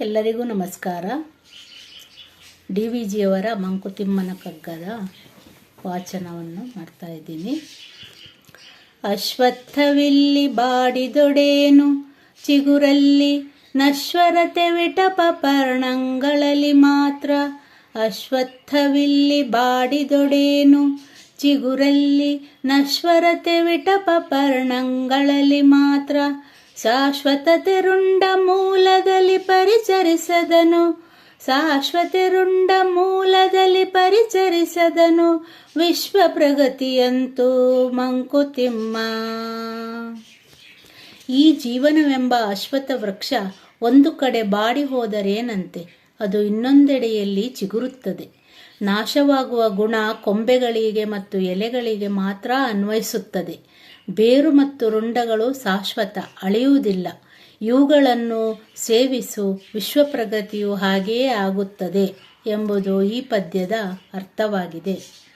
ಎಲ್ಲರಿಗೂ ನಮಸ್ಕಾರ. D V ಜಿಯವರ ಮಂಕುತಿಮ್ಮನ ಕಗ್ಗದ ವಾಚನವನ್ನು ಮಾಡ್ತಾ ಇದ್ದೀನಿ. ಅಶ್ವತ್ಥವಿಲ್ಲಿ ಬಾಡಿದೊಡೇನು ಚಿಗುರಲ್ಲಿ ನಶ್ವರತೆ ವಿಟಪ ಪರ್ಣಗಳಲ್ಲಿ ಮಾತ್ರ. ಅಶ್ವತ್ಥವಿಲ್ಲಿ ಬಾಡಿದೊಡೇನು ಚಿಗುರಲ್ಲಿ ನಶ್ವರತೆ ವಿಟಪ ಪರ್ಣಗಳಲ್ಲಿ ಮಾತ್ರ. ಶಾಶ್ವತತೆ ರುಂಡ ಮೂಲದಲ್ಲಿ ಪರಿಚರಿಸದನು, ಶಾಶ್ವತೆ ರುಂಡ ಮೂಲದಲ್ಲಿ ಪರಿಚರಿಸದನು. ವಿಶ್ವ ಪ್ರಗತಿಯಂತೂ ಮಂಕುತಿಮ್ಮ. ಈ ಜೀವನವೆಂಬ ಅಶ್ವತ್ಥ ವೃಕ್ಷ ಒಂದು ಕಡೆ ಬಾಡಿ ಹೋದರೇನಂತೆ, ಅದು ಇನ್ನೊಂದೆಡೆಯಲ್ಲಿ ಚಿಗುರುತ್ತದೆ. ನಾಶವಾಗುವ ಗುಣ ಕೊಂಬೆಗಳಿಗೆ ಮತ್ತು ಎಲೆಗಳಿಗೆ ಮಾತ್ರ ಅನ್ವಯಿಸುತ್ತದೆ. ಬೇರು ಮತ್ತು ರುಂಡಗಳು ಶಾಶ್ವತ, ಅಳೆಯುವುದಿಲ್ಲ. ಇವುಗಳನ್ನು ಸೇವಿಸು, ವಿಶ್ವಪ್ರಗತಿಯು ಹಾಗೆಯೇ ಆಗುತ್ತದೆ ಎಂಬುದು ಈ ಪದ್ಯದ ಅರ್ಥವಾಗಿದೆ.